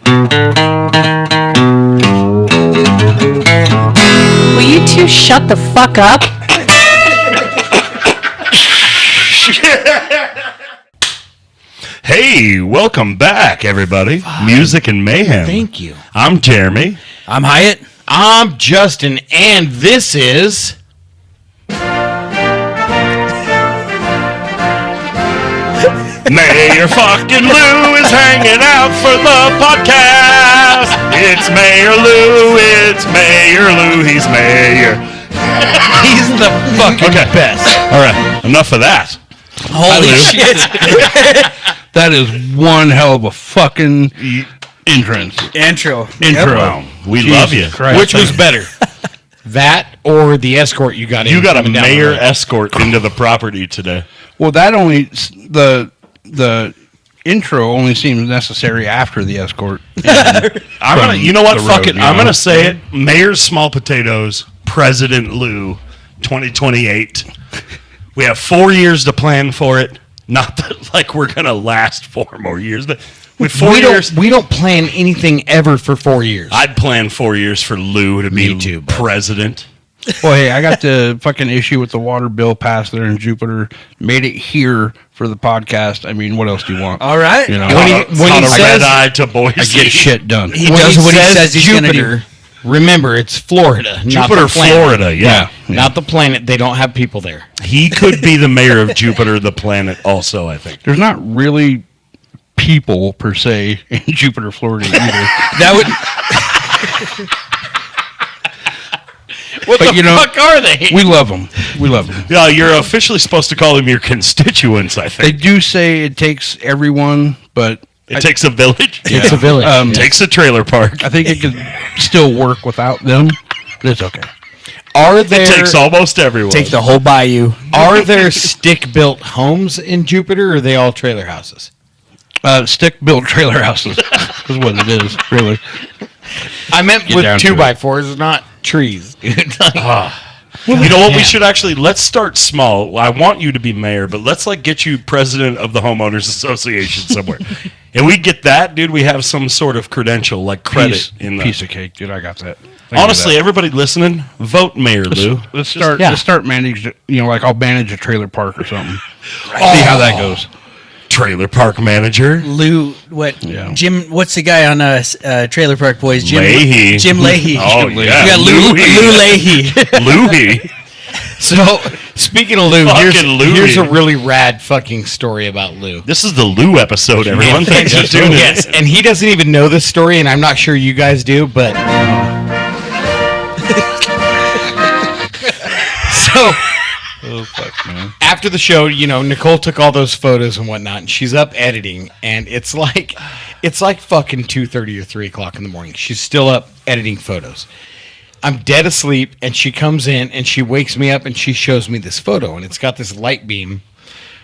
Will you two shut the fuck up? Hey, welcome back, everybody. Music and Mayhem. Thank you. I'm Jeremy. I'm Hyatt. I'm Justin, and this is... Mayor fucking Lou is hanging out for the podcast. It's Mayor Lou. It's Mayor Lou. He's Mayor. He's the fucking best. All right. Enough of that. Holy shit. That is one hell of a fucking entrance. Intro. Wow. We love you. Christ. Which was better? That or the escort you got in? You got a coming down the mayor road? escort into the property today. Well, that only the intro only seems necessary after the escort. I'm gonna, you know what? the Fuck road, it. you I'm know? gonna say it. Mayor's Small Potatoes, President Lou, 2028. We have 4 years to plan for it. Not that like we're gonna last 4 more years, but with 4 years, We don't plan anything ever for 4 years. I'd plan 4 years for Lou to be too, bud. president. Well, hey, I got the fucking issue with the water bill passed there in Jupiter. Made it here for the podcast. I mean, what else do you want? All right. You know, When he says- red eye to Boise. I get shit done. He when does he what he says says he's going to do. Jupiter, remember, it's Florida. not Jupiter, the planet. Florida. Yeah. Not the planet. They don't have people there. He could be the mayor of Jupiter, the planet. Also, I think. There's not really people per se in Jupiter, Florida either. That would. What But the you know, fuck are they? We love them. We love them. Yeah, you're officially supposed to call them your constituents. I They think do say it takes everyone, but it takes a village. It's a village. Takes a trailer park. I think it could still work without them, but it's okay. Are It there takes almost everyone. Take the whole bayou. are there stick-built homes in Jupiter, or are they all trailer houses? Stick-built trailer houses is what it is, really. I meant Get with down to 2x4s, not trees. Dude. You know what? We should actually let's start small. I want you to be mayor, but let's like get you president of the homeowners association somewhere, and we get that, dude. We have some sort of credential, like credit in the. Piece of cake, dude. I got that. I can Honestly, do that. everybody listening, vote Mayor Lou. let's start. yeah. Let's start manage. You know, like I'll manage a trailer park or something. See how that goes. Trailer park manager. Lou, what? Yeah. Jim, what's the guy on Trailer Park Boys? Jim Leahy. Jim Leahy. Oh, You yeah. got Lou Leahy. Louie. So, speaking of Lou, Fucking Louie. here's a really rad fucking story about Lou. This is the Lou episode, everyone. Thanks for tuning in. Yes, and he doesn't even know this story, and I'm not sure you guys do, but... So... Oh fuck, man. After the show, you know, Nicole took all those photos and whatnot, and she's up editing, and it's like fucking 2:30 or 3 o'clock in the morning. She's still up editing photos. I'm dead asleep, and she comes in, and she wakes me up, and she shows me this photo, and it's got this light beam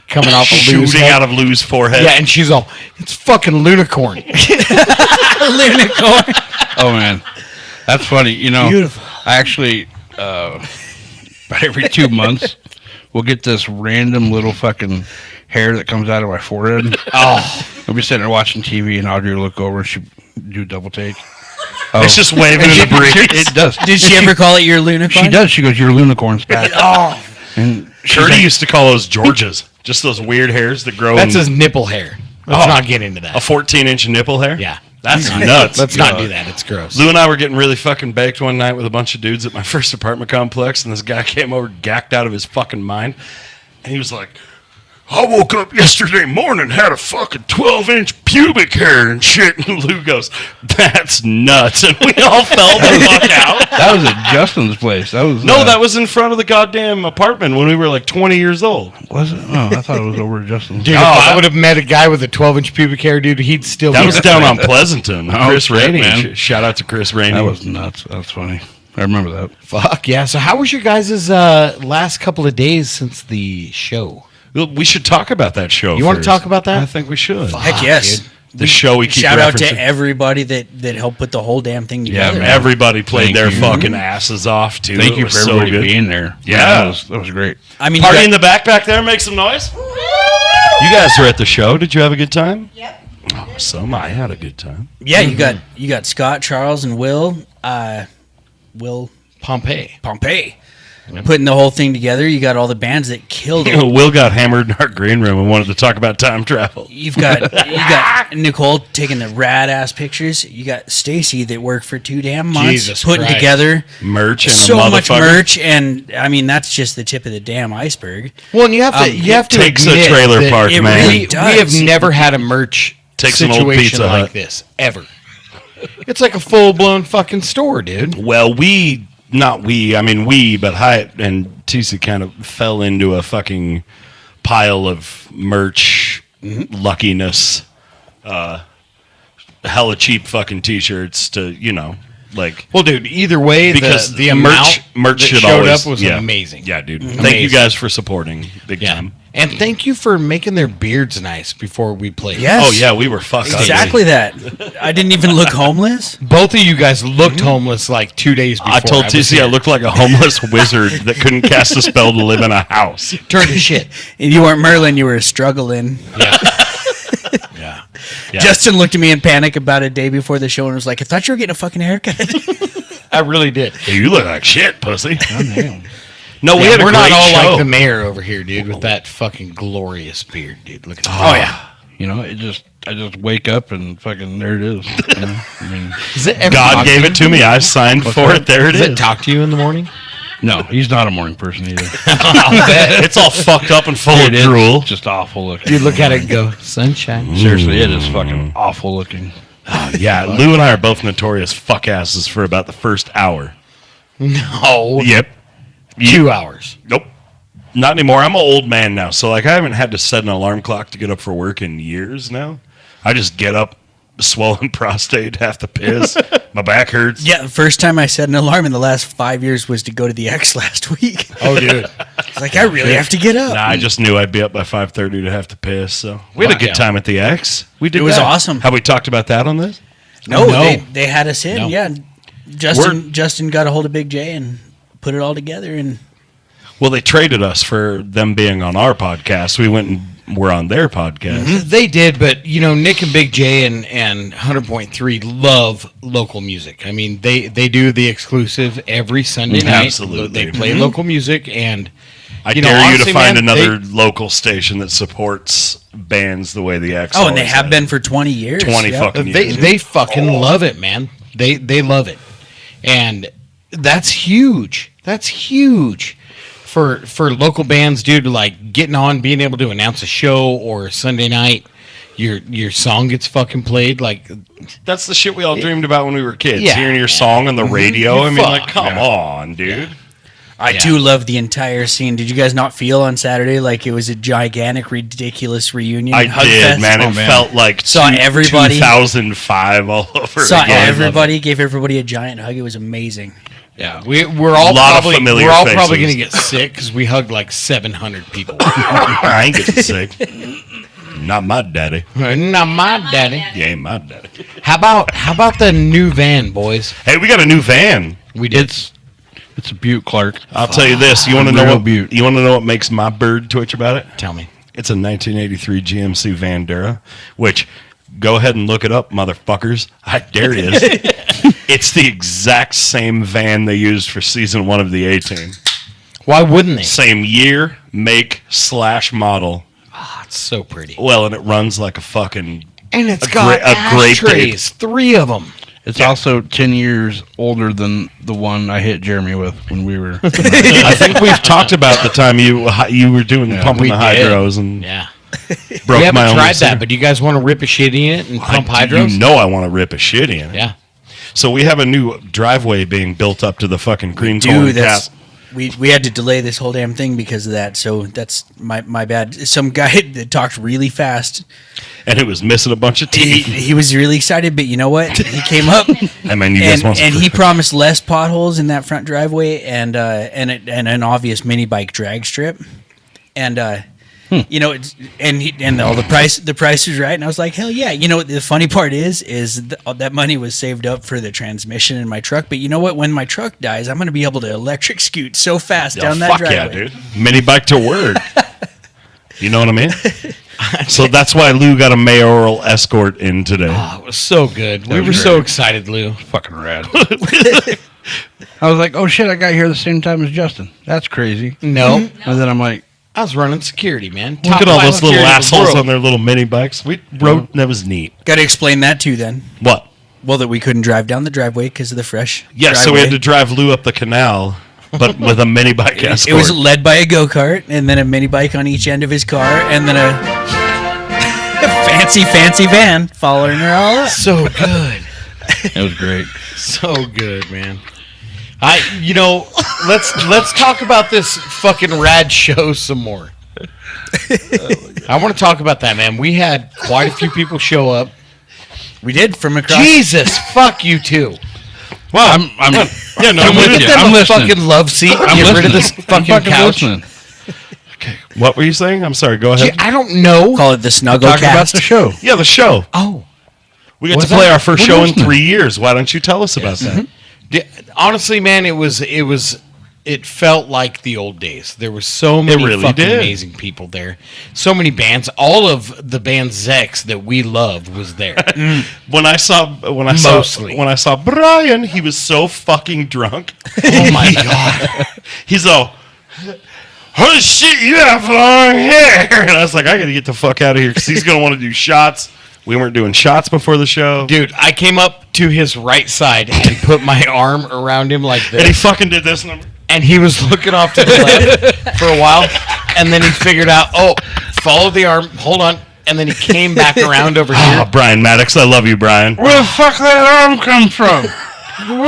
coming off of Lou's Shooting head. out of Lou's forehead. Yeah, and she's all, it's fucking Lunicorn. Lunicorn. Oh man, that's funny. You know, Beautiful. I actually about every 2 months we'll get this random little fucking hair that comes out of my forehead. Oh, I'll be sitting there watching TV, and Audrey will look over and she do double take. It's just waving in the breeze. It does. Did she ever call it your Lunicorn? She does. She goes, "Your Lunicorn's back." oh, And she's Curdy like, used to call those Georges. Just those weird hairs that grow that's in his nipple hair. Let's Oh. not get into a that. 14-inch nipple hair. Yeah. That's nuts. Let's not do that. It's gross. Lou and I were getting really fucking baked one night with a bunch of dudes at my first apartment complex, and this guy came over, gacked out of his fucking mind, and he was like, I woke up yesterday morning, had a fucking 12-inch pubic hair and shit, and Lou goes, that's nuts, and we all fell the fuck out. that was at Justin's place. That was No, that was in front of the goddamn apartment when we were like 20 years old. was it? Oh, I thought it was over at Justin's. Dude, if I would have met a guy with a 12-inch pubic hair, dude, he'd still That be was our down friend. on Pleasanton. Oh, Chris shit, Rainey. man. Shout out to Chris Rainey. That was nuts. That's funny. I remember that. Fuck, yeah. So how was your guys' last couple of days since the show? We should talk about that show. You want to first. talk about that? I think we should. Heck yes. dude. The show we keep Shout out to referencing. everybody that helped put the whole damn thing Yeah, together. man. Everybody played Thank their you. fucking asses off too. Thank It you was for so everybody good. being there. Yeah. that was great. I mean, Party you in got- the back there, make some noise. You guys were at the show. Did you have a good time? Yep. awesome. I had a good time. Yeah, you got Scott, Charles, and Will Pompeii. putting the whole thing together. You got all the bands that killed it. Will got hammered in our green room and wanted to talk about time travel. You got Nicole taking the rad ass pictures. You got Stacy that worked for 2 damn months Jesus putting Christ. together Merch and so a much motherfucker. merch, and I mean that's just the tip of the damn iceberg. Well, and you have to takes a admit trailer that park, it man. really We does. have never had a merch Takes an old situation Pizza like Hut. this ever. It's like a full blown fucking store, dude. Well, we, but Hyatt and TC kind of fell into a fucking pile of merch luckiness. Hella cheap fucking t-shirts to, like. Well, dude, either way, Because the amount merch that should showed always up was amazing. Yeah, dude. Thank Amazing. you guys for supporting big Yeah. time. And thank you for making their beards nice before we played. Yes. Oh yeah, we were fucked Exactly that. I didn't even look homeless. Both of you guys looked homeless like 2 days before. I told was TC I here. looked like a homeless wizard that couldn't cast a spell to live in a house. Turned to shit. And you weren't Merlin, you were struggling. Yeah. Yeah. Justin looked at me in panic about a day before the show and was like, I thought you were getting a fucking haircut. I really did. Hey, you look like shit, pussy. No, we Yeah, had a we're great not all show. like the mayor over here, dude, with that fucking glorious beard, dude. Look at that. Oh, yeah. You know, I just wake up and fucking there it is. You know? I mean, Does it ever God talk gave to it to me. I signed for it. There it Does is. it talk to you in the morning? no, he's not a morning person either. It's all fucked up and full of Dude, it's drool. just awful looking. You look at it and go, sunshine. Seriously, it is fucking awful looking. Yeah, Lou and I are both notorious fuck asses for about the first hour. No. Yep. 2 hours. Nope. Not anymore. I'm an old man now, so like I haven't had to set an alarm clock to get up for work in years now. I just get up, swollen prostate, have to piss. My back hurts. Yeah, the first time I set an alarm in the last 5 years was to go to the X last week. Oh, dude. It's like, I really have to get up. Nah, I just knew I'd be up by 5:30 to have to piss. So we had a good Yeah. time at the X. We did. It was that. awesome. Have we talked about that on this? No, No. They had us in. No. Yeah, Justin got a hold of Big J and put it all together. And Well, they traded us for them being on our podcast. We went and were on their podcast. They did, but Nick and Big J and 100.3 love local music. I mean, they do the exclusive every Sunday night. Absolutely. They play local music, and I You know, dare you honestly, to find man, another local station that supports bands the way the X. and they always have has. been for 20 years. 20 Yeah. fucking they years. they fucking love it, man. They love it, and that's huge. That's huge for local bands, dude. Like getting on, being able to announce a show or a Sunday night. Your song gets fucking played. Like That's the shit we all dreamed about when we were kids. Yeah. Hearing your song on the radio. I mean, Fuck, like, come yeah. on, dude. I do love the entire scene. Did you guys not feel on Saturday like it was a gigantic, ridiculous reunion? I Hug did, fest? man. Oh, It man. felt like Saw everybody. 2005 all over Saw again. everybody, gave everybody a giant hug. It was amazing. yeah, we're all lot of probably familiar we're all faces. probably gonna get sick because we hugged like 700 people. I ain't getting sick. Not my daddy. Not my daddy. You ain't my daddy. How about the new van, boys? Hey, we got a new van. We did. It's a Butte, Clark. I'll tell you this. You want to know Real what? Butte. You want to know what makes my bird twitch about it? Tell me. It's a 1983 GMC Vandera, which go ahead and look it up, motherfuckers. There it is. It's the exact same van they used for season 1 of the A-Team. Why wouldn't they? Same year, make / model. It's so pretty. Well, and it runs like a fucking. And it's A got great- a great ashtrays, 3 of them. It's also 10 years older than the one I hit Jeremy with when we were. I think we've talked about the time you were doing pumping we the did. hydros and Yeah. broke We my haven't own. tried that, but do you guys want to rip a shit in it and pump hydros? You know I want to rip a shit in it. Yeah. So we have a new driveway being built up to the fucking green corn Dude, that's cap. we had to delay this whole damn thing because of that. So that's my bad. Some guy that talked really fast. And it was missing a bunch of teeth. He was really excited, but you know what? He came up I mean, you guys and, want some and he promised less potholes in that front driveway and an obvious mini bike drag strip. And all the price was right, and I was like, hell yeah. You know what the funny part is that money was saved up for the transmission in my truck. But you know what? When my truck dies, I'm going to be able to electric scoot so fast Oh, down that fuck driveway. yeah, dude. Mini bike to work. You know what I mean? So that's why Lou got a mayoral escort in today. Oh, it was so good. We were so excited, Lou. Fucking rad. I was like, oh shit, I got here the same time as Justin. That's crazy. No. And then I'm like, I was running security, man. Look at all Top those little security in the assholes world. on their little mini bikes. We rode. That was neat. Got to explain that too then. What? Well, that we couldn't drive down the driveway because of the fresh Yeah, so we had to drive Lou up the canal, but with a mini bike escort. It was led by a go-kart and then a mini bike on each end of his car and then a fancy van following her all up. So good. it was great. So good, man. Let's talk about this fucking rad show some more. I want to talk about that, man. We had quite a few people show up. We did from across. Jesus, fuck you too. Well, I'm with you. I'm listening. Fucking love seat. I'm Get rid listening. of this I'm fucking couch. listening. What were you saying? I'm sorry. Go ahead. I don't know. Call it the Snuggle Talk about Cast. the show. Yeah, the show. Oh, We get What's to play that? our first We're show in listening. 3 years. Why don't you tell us about that? honestly, man, it felt like the old days. There were so many really fucking did. amazing people there. So many bands. All of the band Zex that we loved was there. When I saw Brian, he was so fucking drunk. Oh my god. He's all, holy shit, you have long hair. And I was like, I gotta get the fuck out of here because he's gonna want to do shots. We weren't doing shots before the show. Dude, I came up to his right side and put my arm around him like And he this. fucking did this. And And he was looking off to the left for a while. And then he figured out, follow the arm. Hold on. And then he came back around over oh, here. Brian Maddox, I love you, Brian. Where the fuck that arm come from?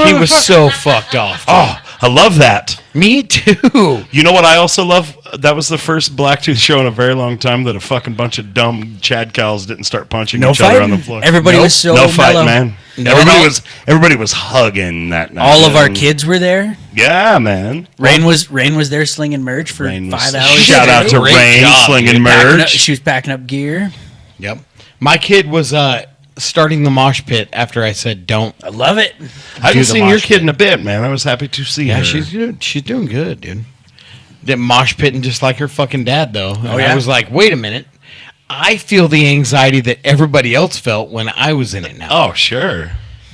He was so fucked off. Oh, I love that. Me too. You know what I also love? That was the first Black Tooth show in a very long time that a fucking bunch of dumb Chad cows didn't start punching No each other on the fighting. floor. Everybody was so no fight, mellow. man. No. Everybody was hugging that night. All of our man. kids were there. Yeah, man. Rain was there slinging merch for Rain was- 5 hours. Shout out to Great Rain job, slinging dude. merch. She was packing up gear. Yep. My kid was starting the mosh pit after I said don't. I love it. I haven't the seen your mosh kid in a bit, man. I was happy to see Yeah, her. she's doing good, dude. That mosh pitting just like her fucking dad, though. And yeah? I was like, wait a minute. I feel the anxiety that everybody else felt when I was in it now. Oh, sure.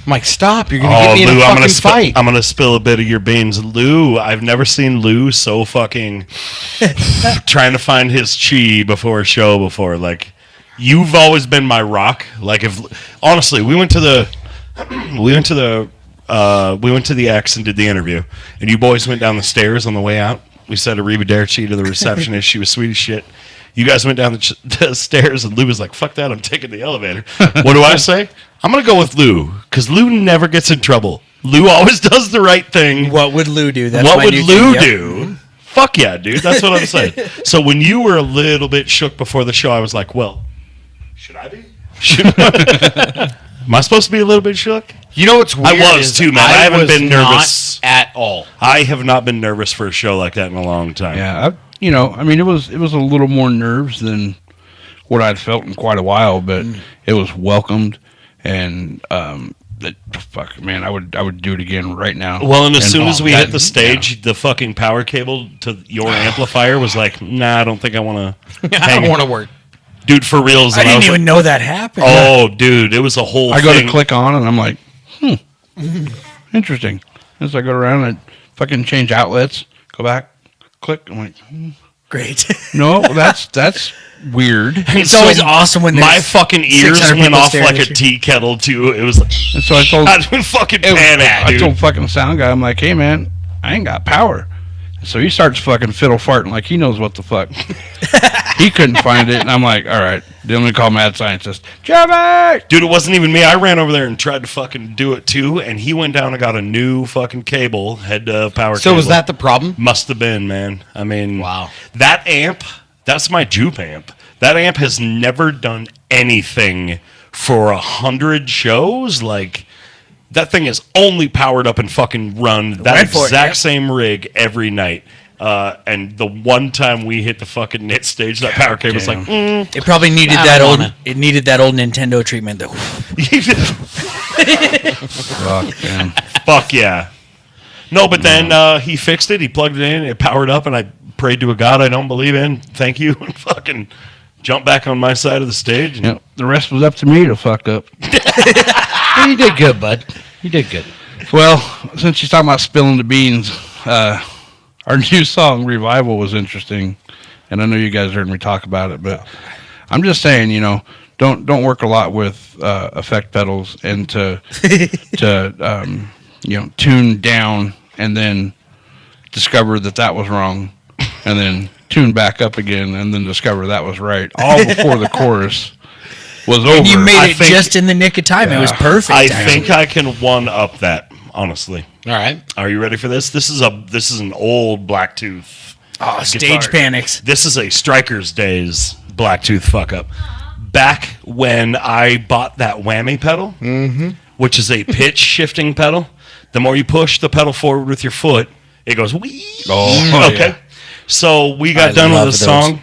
I'm like, stop. You're going to Oh, get me in Lou, a I'm fucking gonna fight. I'm gonna spill a bit of your beans, Lou. I've never seen Lou so fucking trying to find his chi before a show before. Like, you've always been my rock. Like, if honestly, we went to the X and did the interview, and you boys went down the stairs on the way out. We said arrivederci to the receptionist. She was sweet as shit. You guys went down the stairs, and Lou was like, fuck that, I'm taking the elevator. What do I say? I'm going to go with Lou, because Lou never gets in trouble. Lou always does the right thing. What would Lou do? That's What my would new Lou thing. Yep. do? Fuck yeah, dude. That's what I'm saying. So when you were a little bit shook before the show, I was like, well, should I be? Am I supposed to be a little bit shook? You know what's weird? I was too, man. I haven't was been not nervous. at all. I have not been nervous for a show like that in a long time. Yeah, it was a little more nerves than what I'd felt in quite a while, but it was welcomed, and fuck, man, I would do it again right now. Well, and as soon as we that- hit the stage, the fucking power cable to your amplifier was like, nah, I don't think I want to I don't want to work. Dude, for reals. I and didn't was even know that happened. like, oh, dude, it was a whole I thing. go to click on, and I'm like, interesting. As I go around, I fucking change outlets, go back, click. I'm like, Great. no, that's weird. It's always awesome when my there's fucking ears 600 went people off staring like a at you. tea kettle, too. It was like, And so I told I was fucking panic, I dude. told fucking sound guy, I'm like, hey man, I ain't got power. So he starts fucking fiddle farting like he knows what the fuck. He couldn't find it, and I'm like, all right. Then we call mad scientist, Jimmy. Dude, it wasn't even me. I ran over there and tried to fucking do it, too, and he went down and got a new fucking cable, head power cable. So was that the problem? Must have been, man. I mean, Wow. That amp, that's my Jupe amp. That amp has never done anything for 100 shows. Like, that thing is only powered up and fucking run that Went for it, exact yeah. same rig every night. And the one time we hit the fucking knit stage, that power cable was like, It probably needed I that don't old. wanna. It needed that old Nintendo treatment though. Fuck, man. Fuck yeah. No, but then he fixed it. He plugged it in. It powered up, and I prayed to a God I don't believe in. Thank you. And fucking jump back on my side of the stage. And The rest was up to me to fuck up. You did good, bud. You did good. Well, since you're talking about spilling the beans, our new song Revival was interesting, and I know you guys heard me talk about it, but I'm just saying, don't work a lot with effect pedals and to tune down and then discover that was wrong, and then tune back up again and then discover that was right, all before the chorus was over. And you made it just in the nick of time. It was perfect. I think I can one up that, honestly. All right. Are you ready for this? This is an old Black Tooth. Oh, stage panics. This is a Strikers Days Black Tooth fuck up. Back when I bought that whammy pedal, which is a pitch shifting pedal, the more you push the pedal forward with your foot, it goes wee. Oh, okay. yeah. So we got done with the song.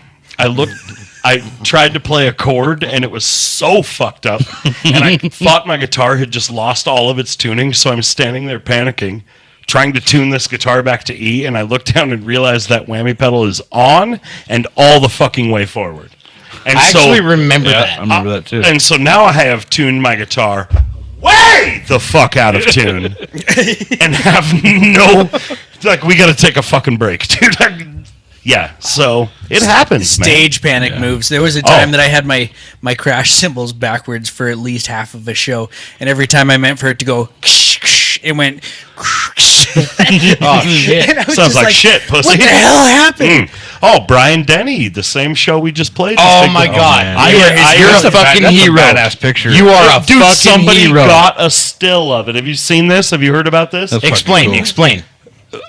I tried to play a chord, and it was so fucked up. And I thought my guitar had just lost all of its tuning, so I'm standing there panicking, trying to tune this guitar back to E, and I looked down and realized that whammy pedal is on and all the fucking way forward. And I actually remember that. I remember that too. And so now I have tuned my guitar way the fuck out of tune and have we got to take a fucking break, dude. Yeah, so it happens, Stage panic moves. There was a time that I had my crash cymbals backwards for at least half of a show, and every time I meant for it to go, it went. Oh shit! Sounds like shit, pussy. What the hell happened? Oh, Brian Denny, the same show we just played. Oh my god! You're a fucking hero. Badass picture. You are a Dude, fucking somebody hero. got a still of it. Have you seen this? Have you heard about this? That's Explain. cool. Explain.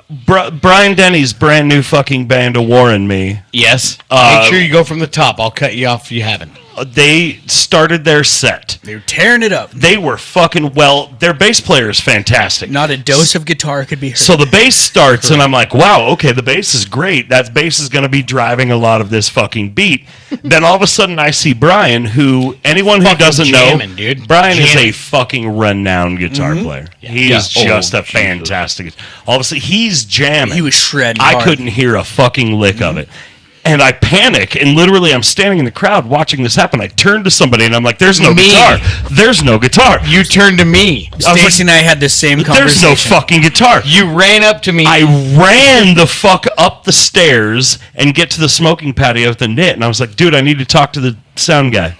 Brian Denny's brand new fucking band of War and Me. Yes. Make sure you go from the top. I'll cut you off if you haven't. They started their set. They were tearing it up. They were fucking their bass player is fantastic. Not a dose of guitar could be heard. So the bass starts, and I'm like, wow, okay, the bass is great. That bass is going to be driving a lot of this fucking beat. Then all of a sudden, I see Brian, who, anyone who Fucking doesn't jamming, know, dude. Brian is Jamming. a fucking renowned guitar player. He is just a fantastic. All of a sudden, he's jamming. He was shredding I hard. couldn't hear a fucking lick of it. And I panic, and literally I'm standing in the crowd watching this happen. I turn to somebody, and I'm like, there's no guitar. There's no guitar. You turned to me. Stacey and I had the same conversation. There's no fucking guitar. You ran up to me. I ran the fuck up the stairs and get to the smoking patio with the knit, and I was like, dude, I need to talk to the sound guy.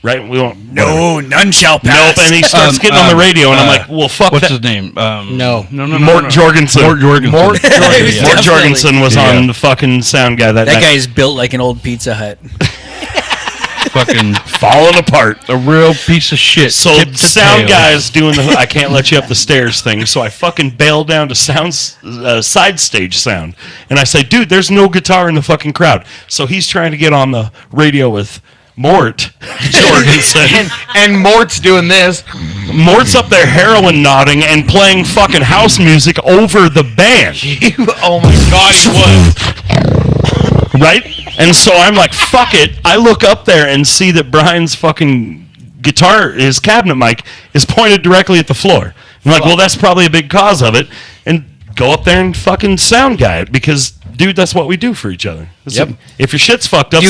Right? We won't. No, none shall pass. Nope. And he starts getting on the radio, and I'm like, well, fuck What's that. his name? No. Mort Jorgensen. Mort Jorgensen. Mort Definitely. Jorgensen was on the fucking sound guy that That night. guy is built like an old Pizza Hut. Fucking falling apart. a real piece of shit. So tip to sound tail. guy's doing the I can't let you up the stairs thing. So I fucking bail down to side stage sound, and I say, dude, there's no guitar in the fucking crowd. So he's trying to get on the radio with Mort Jorgensen. and Mort's doing this. Mort's up there heroin nodding and playing fucking house music over the band. Oh my god, he was. Right? And so I'm like, fuck it. I look up there and see that Brian's fucking guitar, his cabinet mic, is pointed directly at the floor. I'm like, well, that's probably a big cause of it. And go up there and fucking sound guy it because, dude, that's what we do for each other. Yep. If your shit's fucked up,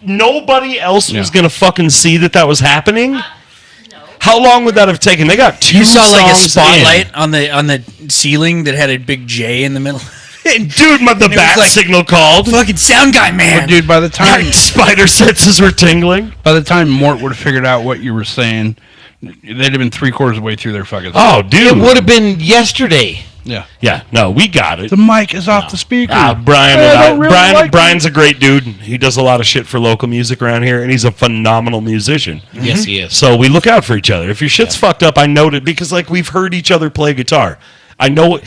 nobody else was going to fucking see that was happening. How long would that have taken? They got two You saw like a songs spotlight in. on the ceiling that had a big J in the middle. Dude, the bat like, signal called. Fucking sound guy, man. But dude, by the time Spider senses were tingling. by the time Mort would have figured out what you were saying, they'd have been 3/4 of the way through their fucking. Oh, dude. It would have been yesterday. yeah. Yeah, no, we got it. The mic is off the speaker. Brian's a great dude. He does a lot of shit for local music around here, and he's a phenomenal musician. Yes, he is. So we look out for each other. If your shit's fucked up, I know it because like we've heard each other play guitar. I know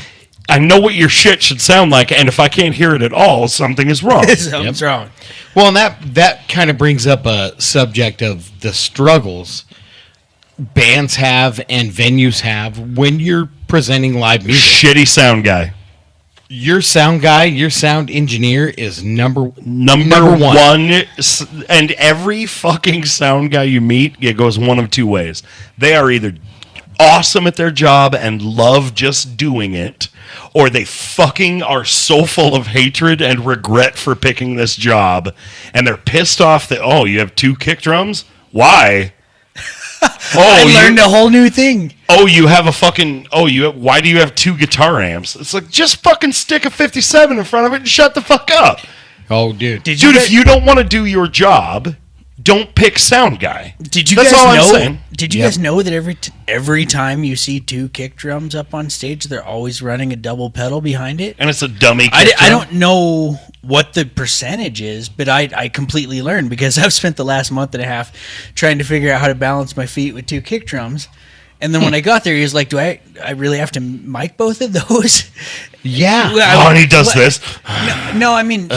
what your shit should sound like, and if I can't hear it at all, something is wrong. Something's wrong. Well, and that kind of brings up a subject of the struggles bands have and venues have when you're presenting live music. Shitty sound guy. Your sound guy, your sound engineer is number one, and every fucking sound guy you meet, it goes one of two ways. They are either awesome at their job and love just doing it, or they fucking are so full of hatred and regret for picking this job, and they're pissed off that, oh, you have 2 kick drums? Why? I learned a whole new thing. Oh, you have a fucking... why do you have 2 guitar amps? It's like, just fucking stick a 57 in front of it and shut the fuck up. Oh, dude. If you don't want to do your job, don't pick sound guy. Did you That's guys all know? I'm saying. Did you guys know that every time you see 2 kick drums up on stage, they're always running a double pedal behind it? And it's a dummy I kick drum. don't know what the percentage is, but I completely learned because I've spent the last month and a half trying to figure out how to balance my feet with 2 kick drums. And then when I got there, he was like, "Do I really have to mic both of those?" Yeah. And he does this. No, I mean,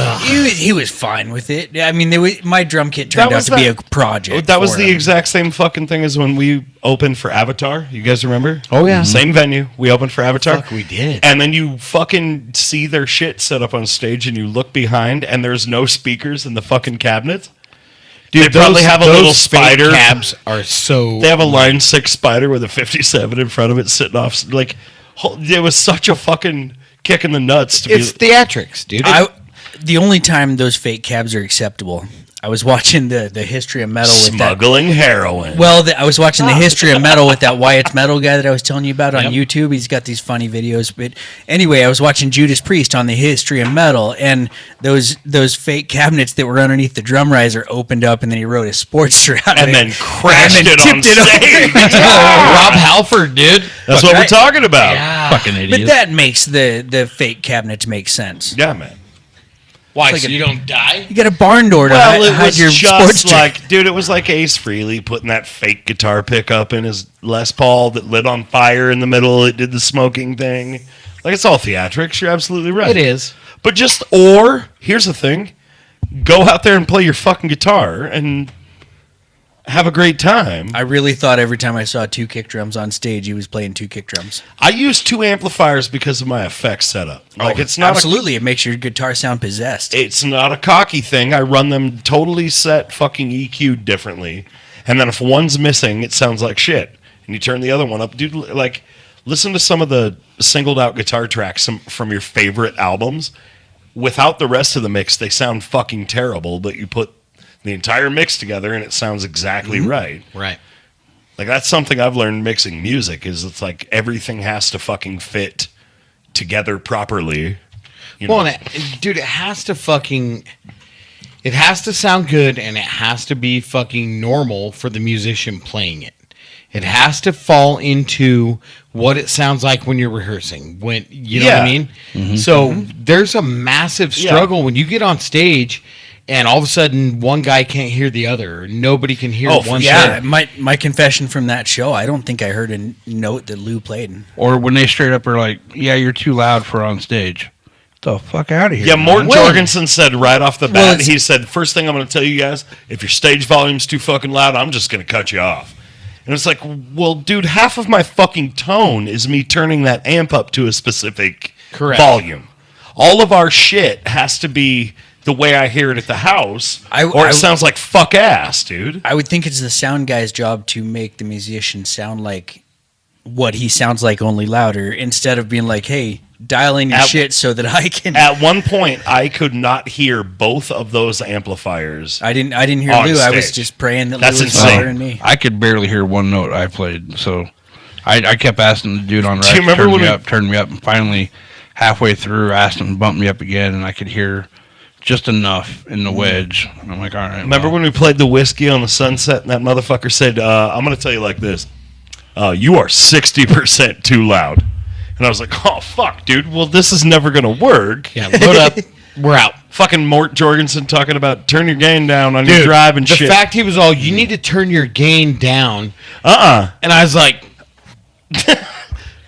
he was fine with it. I mean, my drum kit turned out to be a project. That was for the him. exact same fucking thing as when we opened for Avatar. You guys remember? Oh, yeah. Same venue. We opened for Avatar. Fuck, we did. And then you fucking see their shit set up on stage, and you look behind, and there's no speakers in the fucking cabinets. Dude, they probably have a little fake spider. cabs are so... They have a Line 6 spider with a 57 in front of it sitting off. Like, it was such a fucking kick in the nuts. It's theatrics, dude. The only time those fake cabs are acceptable, I was watching the history of metal with that. Smuggling heroin. Well, I was watching the history of metal with that Wyatt's Metal guy that I was telling you about on YouTube. He's got these funny videos. But anyway, I was watching Judas Priest on the history of metal, and those fake cabinets that were underneath the drum riser opened up, and then he wrote a Sportster out of and it. then crashed and then it on tipped it over. stage. Rob Halford, dude. That's what we're talking about. Fucking idiot. But that makes the fake cabinets make sense. Yeah, man. Why, like so a- you don't die? You got a barn door to Well, it hide was your just Sportster. like, dude, it was like Ace Frehley putting that fake guitar pickup in his Les Paul that lit on fire in the middle. It did the smoking thing. Like, it's all theatrics. You're absolutely right. It is. But here's the thing. Go out there and play your fucking guitar and have a great time. I really thought every time I saw 2 kick drums on stage, he was playing 2 kick drums. I use 2 amplifiers because of my effects setup. Like, it's not Absolutely, it makes your guitar sound possessed. It's not a cocky thing. I run them totally set fucking EQ'd differently. And then if one's missing, it sounds like shit. And you turn the other one up. Dude, like, listen to some of the singled out guitar tracks from your favorite albums. Without the rest of the mix, they sound fucking terrible, but you put the entire mix together and it sounds exactly right. Right. Like, that's something I've learned mixing music, is it's like everything has to fucking fit together properly. You know? Well, dude, it has to sound good, and it has to be fucking normal for the musician playing it. It has to fall into what it sounds like when you're rehearsing. When you know what I mean? Mm-hmm. So there's a massive struggle when you get on stage and all of a sudden one guy can't hear the other. Nobody can hear one Yeah, side. my confession from that show, I don't think I heard a note that Lou played. Or when they straight up are like, "Yeah, you're too loud for on stage." Get the fuck out of here. Yeah, man. Morton Jorgensen said right off the Well, bat, he said, first thing I'm going to tell you guys, if your stage volume's too fucking loud, I'm just going to cut you off. And it's like, well, dude, half of my fucking tone is me turning that amp up to a specific volume. All of our shit has to be the way I hear it at the house, or it sounds like fuck ass, dude. I would think it's the sound guy's job to make the musician sound like what he sounds like, only louder, instead of being like, hey, dial in your shit so that I can. At one point, I could not hear both of those amplifiers. I didn't hear on Lou. I was stage. just praying that That's Lou was insane. louder than me. I could barely hear one note I played, so I kept asking the dude on Do you right remember to when turn me up, and finally, halfway through, I asked him to bump me up again, and I could hear just enough in the wedge. And I'm like, all right. Remember when we played the Whiskey on the Sunset and that motherfucker said, I'm going to tell you like this. You are 60% too loud. And I was like, oh, fuck, dude. Well, this is never going to work. Yeah, load up. We're out. Fucking Mort Jorgensen talking about turn your gain down on your drive and the shit. fact he was all, you need to turn your gain down. Uh-uh. And I was like,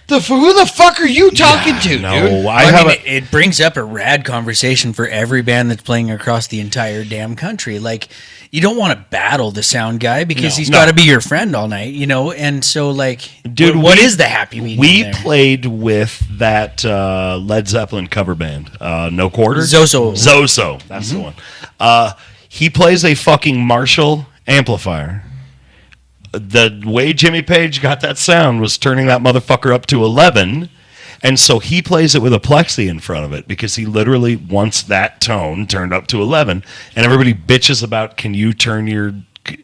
who the fuck are you talking to, dude? No, I mean, it brings up a rad conversation for every band that's playing across the entire damn country. Like, you don't want to battle the sound guy because he's got to be your friend all night, you know? And so, like, dude, what is the happy medium We there? played with that Led Zeppelin cover band, No Quarter. Zoso. Zoso. That's the one. He plays a fucking Marshall amplifier. the way Jimmy Page got that sound was turning that motherfucker up to 11. And so he plays it with a plexi in front of it because he literally wants that tone turned up to 11. And everybody bitches about, can you turn your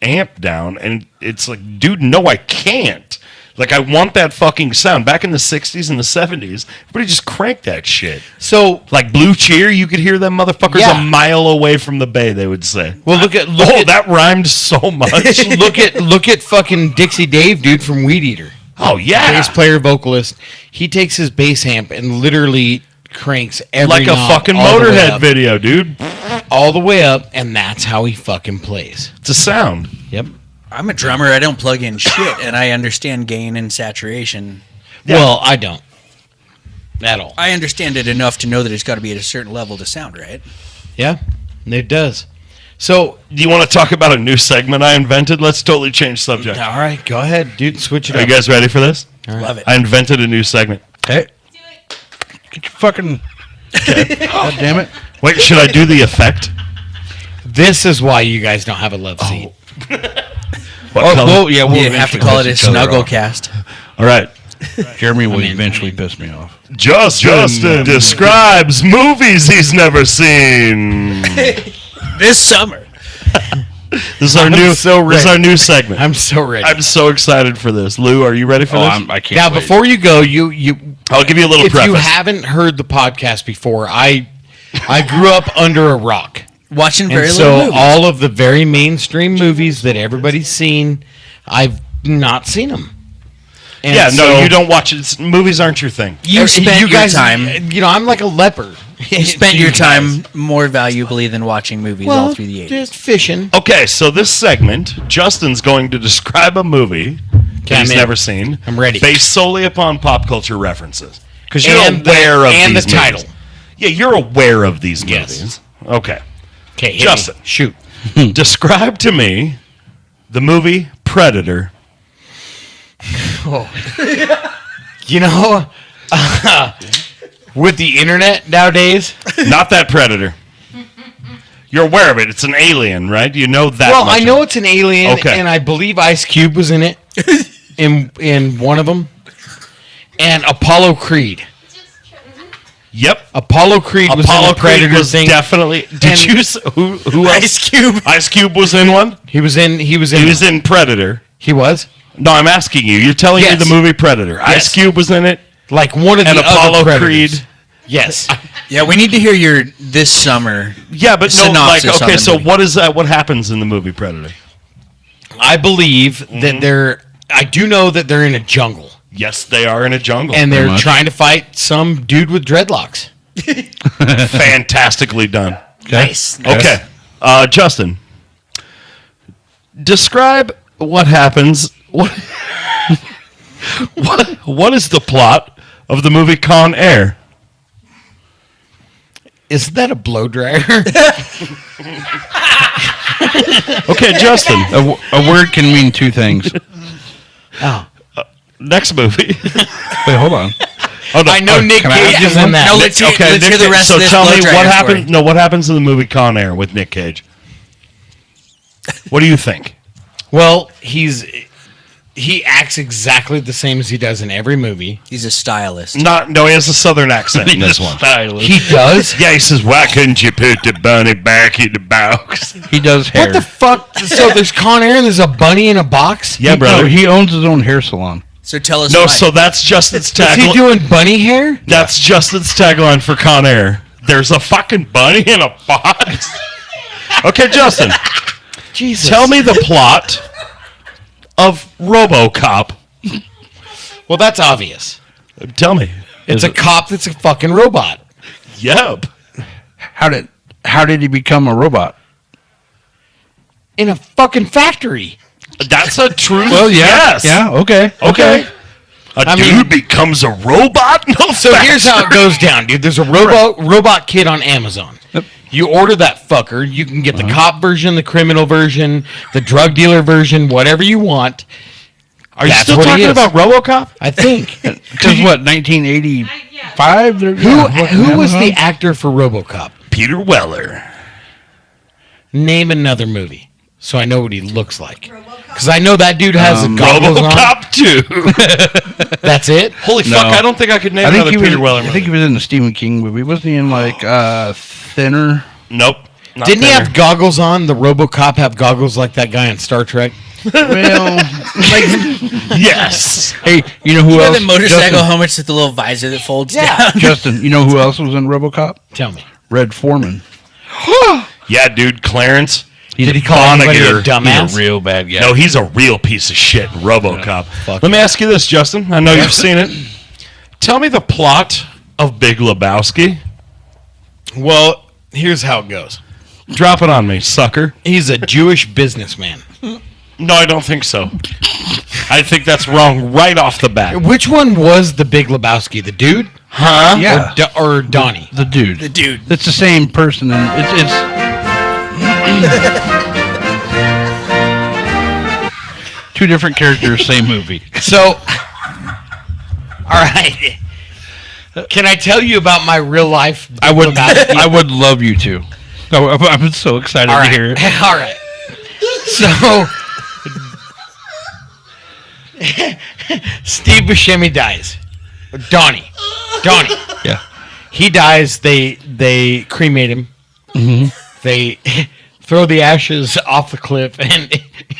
amp down? And it's like, dude, no, I can't. Like, I want that fucking sound. Back in the 60s and the 70s, everybody just cranked that shit. So, like Blue Cheer, you could hear them motherfuckers a mile away from the bay, they would say. Well, look at that rhymed so much. look at fucking Dixie Dave, dude, from Weed Eater. Oh, yeah. Bass player, vocalist. He takes his bass amp and literally cranks every like a knob fucking all the way Motorhead up, video, dude. all the way up, and that's how he fucking plays. It's a sound. Yep. I'm a drummer. I don't plug in shit, and I understand gain and saturation. Yeah. Well, I don't. At all. I understand it enough to know that it's got to be at a certain level to sound right. Yeah, it does. So, Do you want to talk about a new segment I invented? Let's totally change subject. all right, go ahead, dude. Switch it Are up. you guys ready for this? Love it. I invented a new segment. Hey, get your fucking. God damn it! Wait, should I do the effect? This is why you guys don't have a love seat. What color? Well, yeah, we'll You have to eventually call it a piss each other off. snugglecast. All right. Jeremy will I eventually mean- piss me off. Justin describes movies he's never seen. This summer. This is our new. so This is ready. our new segment. I'm so ready. I'm so excited for this. Lou, are you ready for Oh, this? I can't. now, wait. before you go, you I'll give you a little if preface. you haven't heard the podcast before, I grew up under a rock. Watching And very so little movies. all of the very mainstream movies that everybody's seen, I've not seen them. And yeah, no, so- you don't watch it. Movies aren't your thing. You spent your guys, time. You know, I'm like a leper. You spent your time more valuably than watching movies all through the 80s. Just fishing. Okay, so this segment, Justin's going to describe a movie that I'm he's in. never seen. I'm ready. Based solely upon pop culture references. Because you're And the- aware of and the these title. movies. Yeah, you're aware of these Yes. movies. Okay. Okay, hit Justin. me. Shoot. Describe to me the movie Predator. You know, with the internet nowadays, Not that Predator. You're aware of it. It's an alien, right? You know that well, much I know it's an alien, Okay. and I believe Ice Cube was in it, in one of them, and Apollo Creed. Yep. Apollo Creed was in Apollo the Predator Creed was thing. definitely. Did And- you? Who else? Ice Cube. Ice Cube was in one. He was in. He was in Predator. He was No, I'm asking you. You're telling Yes. me the movie Predator. Ice Cube was in it, like one of and the Apollo other Predators. Creed. Yes. Yeah, we need to hear your this summer. Yeah, but no, like, Synopsis on okay, the so movie. what is that? What happens in the movie Predator? I believe that they're. I do know that they're in a jungle Yes, they are in a jungle. and they're much. trying to fight some dude with dreadlocks. fantastically done. Nice. Okay, Justin, describe what happens. What is the plot of the movie Con Air? Isn't that a blow dryer? Okay, Justin. A word can mean two things. Oh. Next movie. Wait, hold on. Oh, no, I know Nick can I Cage ask is you in one? that. No, let's hear, let's hear the rest so of this tell blow me dryer what story. happens. No, what happens in the movie Con Air with Nick Cage? What do you think? Well, he acts exactly the same as he does in every movie. He's a stylist. No, he has a southern accent in this one. He does. Yeah, he says, "Why couldn't you put the bunny back in the box?" He does hair. What the fuck? So there's Con Air and there's a bunny in a box? Yeah, brother. No, he owns his own hair salon. So tell us No, why. so that's Justin's Is he tagline. doing bunny hair? That's Justin's tagline for Con Air. There's a fucking bunny in a box. Okay, Justin, Jesus. tell me the plot of RoboCop. Well, that's obvious. Tell me. It's a cop that's a fucking robot. Yep. How did he become a robot? In a fucking factory. That's a true. Well, yeah, Yes. yeah, okay. Okay. A I dude mean- becomes a robot? No. So here's how it goes down, dude. There's a robot kit on Amazon. Yep. You order that fucker. You can get the cop version, the criminal version, the drug dealer version, whatever you want. Are you That's still what he talking is. about RoboCop? I think. Because what, 1985? Who was the actor for RoboCop? Peter Weller. Name another movie. so I know what he looks like. Because I know that dude has goggles on. RoboCop 2. That's it? Holy No. fuck, I don't think I could name I think another he was. Peter Weller I movie. think he was in the Stephen King movie. Wasn't he in like Thinner? Nope. Not Didn't he Thinner. have goggles on? The RoboCop have goggles like that guy in Star Trek? Well, like, Yes. hey, you know who You know else? the motorcycle helmets with the little visor that folds down? Justin, you know who else was in RoboCop? Tell me. Red Foreman. Yeah, dude, Clarence. Did he call anybody a Vonnegut. dumbass? He's a real bad guy. No, he's a real piece of shit in RoboCop. fuck Let me ask you this, Justin. I know you've seen it. Tell me the plot of Big Lebowski. Well, here's how it goes. Drop it on me, sucker. He's a Jewish businessman. No, I don't think so. I think that's wrong right off the bat. Which one was the Big Lebowski? The dude? Huh? Yeah. Or Donnie? The dude. The dude. It's the same person, and it's two different characters, same movie. So, all right. Can I tell you about my real life? I would, Lebowski? I would love you to. I'm so excited All to right. hear it. All right. So, Steve Buscemi dies. Donnie. Yeah. He dies. They cremate him. Mm-hmm. They throw the ashes off the cliff, and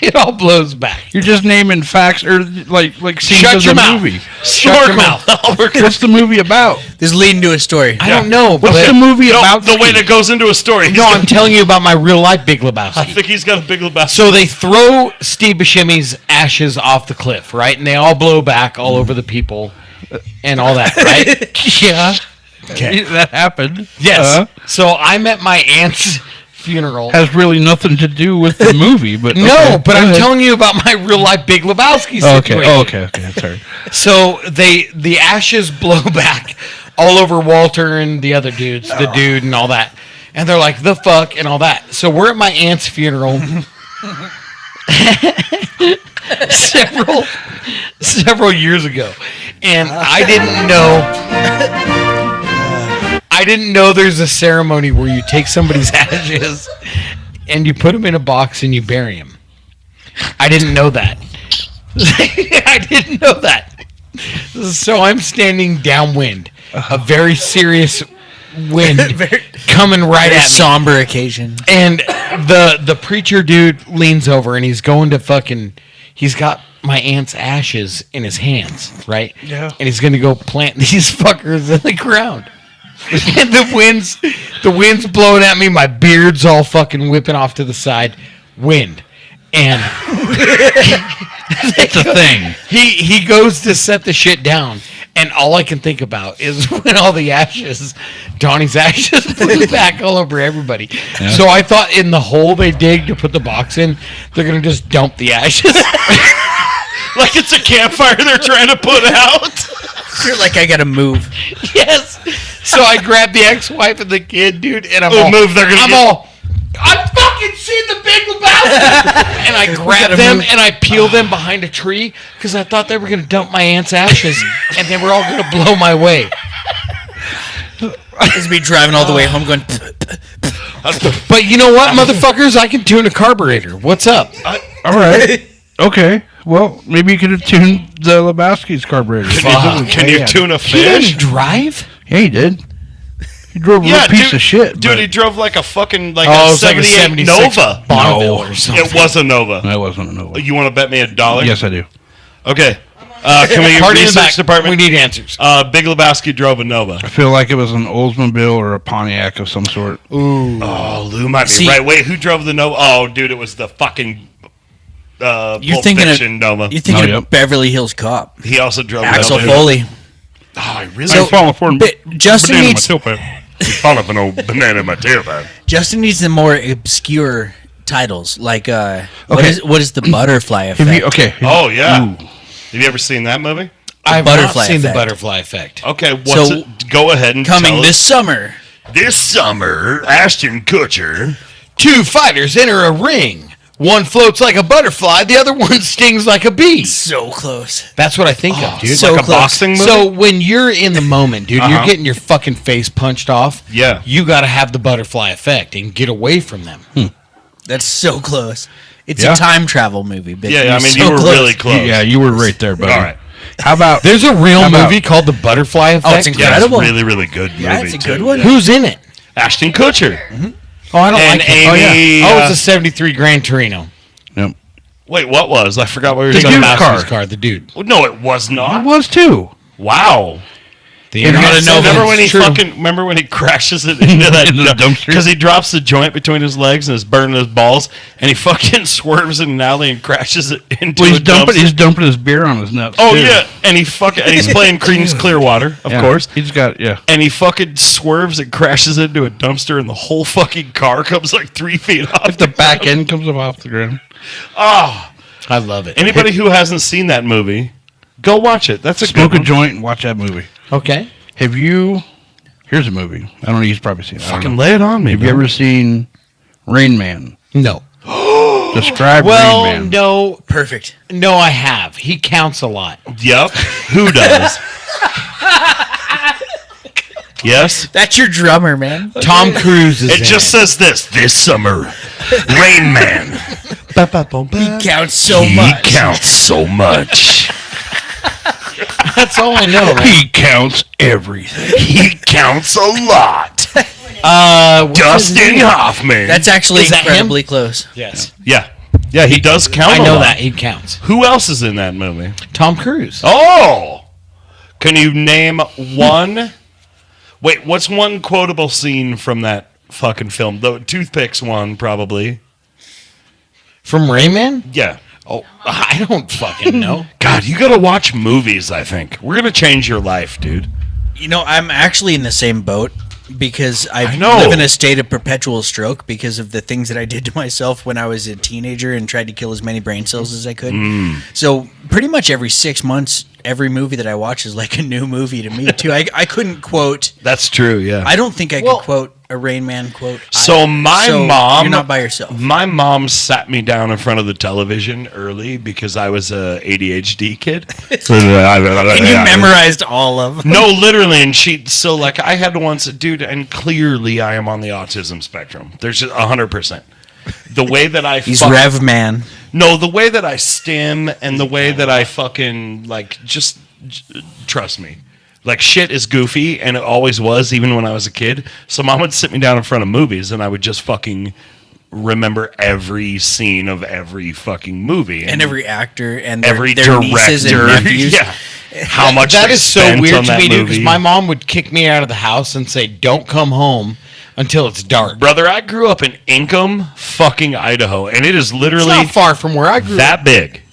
it all blows back. You're just naming facts or like scenes Shut of your the mouth. movie. Shut your mouth. What's the movie about? This is leading to a story. I don't know. What's but the movie No, about? the way that goes into a story. No, I'm telling you about my real life Big I Lebowski. think he's got a Big Lebowski. So they throw Steve Buscemi's ashes off the cliff, right? And they all blow back all over the people and all that, right? Yeah. Okay. That happened. Yes. So I'm at my aunt's funeral. Has really nothing to do with the movie, but No, okay, but go I'm ahead. telling you about my real life Big Lebowski situation. Okay. Sorry. So the ashes blow back all over Walter and the other dudes, the dude and all that. And they're like, the fuck and all that. So we're at my aunt's funeral. several years ago. And I didn't know there's a ceremony where you take somebody's ashes and you put them in a box and you bury them. I didn't know that. I didn't know that. So I'm standing downwind, a very serious wind coming right Very at me. somber occasion. And the preacher dude leans over and he's going to he's got my aunt's ashes in his hands, right? Yeah. And he's gonna go plant these fuckers in the ground. And the wind's blowing at me, my beard's all fucking whipping off to the side. Wind. And It's a thing. he goes to set the shit down, and all I can think about is when all the ashes, Donnie's ashes, blew back all over everybody. Yeah. So I thought in the hole they dig to put the box in, they're gonna just dump the ashes. like it's a campfire they're trying to put out. You're like, I gotta move. Yes. So I grabbed the ex-wife and the kid, dude, and I'm Oh, all, move, they're gonna I'm get- all, I've fucking seen the Big Lebowski. And I grab them and I peel them behind a tree because I thought they were gonna dump my aunt's ashes and they were all gonna blow my way. Just be driving all the way home going, But you know what, motherfuckers? I can tune a carburetor. What's up? All right. Okay. Well, maybe you could have tuned the Lebowski's carburetor. Can you tune a He fish? didn't drive? Yeah, he did. He drove a little piece of shit. Dude, but- he drove like a fucking Oh, a it's like a 78 76 Nova. Bonneville No. or something. It was a Nova. That wasn't a Nova. You want to bet me $1? Yes, I do. Okay. Can we Party in the research back. department? We need answers. Big Lebowski drove a Nova. I feel like it was an Oldsmobile or a Pontiac of some sort. Oh, Lou might be See- right. Wait, who drove the Nova? Oh, dude, it was the fucking you're Pulp thinking Fiction Nova. you're thinking Oh, of yep. Beverly Hills Cop. He also drove Axel the Nova. Foley. Oh, I really? I'm falling for him. But Justin Banana in my needs tailpipe. falling for no banana in my tailpipe. Justin needs the more obscure titles, like what Okay. is the butterfly Have effect? you, okay. Oh, yeah. Ooh. Have you ever seen that movie? I've not butterfly seen the effect. butterfly effect. Okay, So, go ahead and Coming tell this us. summer. This summer, Ashton Kutcher. Two fighters enter a ring. One floats like a butterfly, the other one stings like a bee. So close. That's what I think of, dude. so like a close. boxing movie? So when you're in the moment, dude, you're getting your fucking face punched off. Yeah. You got to have the butterfly effect and get away from them. That's so close. It's Yeah. a time travel movie. But Yeah, you're I mean, so you were close. really close. Yeah, you were right there, buddy. All right. How about There's a real How about- movie called The Butterfly Effect. Oh, it's Yeah, it's incredible. a really, really good movie. Yeah, it's a good too. one. Who's in it? Ashton Kutcher. Oh, I don't And like it. Amy, Oh, it's a 73 Gran Torino. Yep. Wait, what was? I forgot what we were The talking dude's about. car. His car, the dude. No, it was It not. was too. Wow. The And internet how to said know that Remember it's when he true. remember when he crashes it into that Into the dumpster? because he drops the joint between his legs and is burning his balls, and he fucking swerves in an alley and crashes it into Well, a dumpster. he's dumping his beer on his nuts. Oh too. yeah, and he's playing Creedence Clearwater, of Yeah. course. He's got And he fucking swerves and crashes into a dumpster, and the whole fucking car comes like 3 feet off. If the back end comes up off the ground. Oh, I love it. anybody who hasn't seen that movie, go watch it. That's a Smoke good a one. joint and watch that movie. Okay. Have you? Here's a movie. I don't know. You've probably seen it. I don't Fucking know. lay it on me. Have you bro. ever seen Rain Man? No. Describe Well, Rain Man. no, Perfect. no, I have. He counts a lot. Yep. Who does? Yes. That's your drummer, man. Tom Cruise is It just says this summer, Rain Man. He counts so He much. counts so much. That's all I know. Man. He counts everything. He counts a lot. What's his Dustin name? Hoffman. That's actually Is that him? incredibly close. Yes. yeah. Yeah, he does count I a know lot. that. He counts. Who else is in that movie? Tom Cruise. Oh! Can you name one? Wait, what's one quotable scene from that fucking film? The toothpicks one, probably. From Rayman? Yeah. Oh, I don't fucking know. God, you gotta watch movies, I think. We're gonna change your life, dude. You know, I'm actually in the same boat because I know. live in a state of perpetual stroke because of the things that I did to myself when I was a teenager and tried to kill as many brain cells as I could. So pretty much every 6 months, every movie that I watch is like a new movie to me too. I couldn't quote. That's true, yeah. I don't think I Well- could quote a Rain Man quote. So my mom, you're not by yourself. My mom sat me down in front of the television early because I was a ADHD kid. And you memorized all of them. No, literally, and I had once, dude, and clearly I am on the autism spectrum. There's 100%. The way that I He's fuck- Rev Man. No, the way that I stim and the way that I fucking trust me. Like shit is goofy, and it always was, even when I was a kid. So mom would sit me down in front of movies, and I would just fucking remember every scene of every fucking movie And every actor and their, every their nieces and director. nephews. Yeah, how much That they is so spent weird on to that me, dude, because movie. my mom would kick me out of the house and say, don't come home until it's dark. Brother, I grew up in Ingham, fucking Idaho, and it is It's literally not far from where I grew up. that big.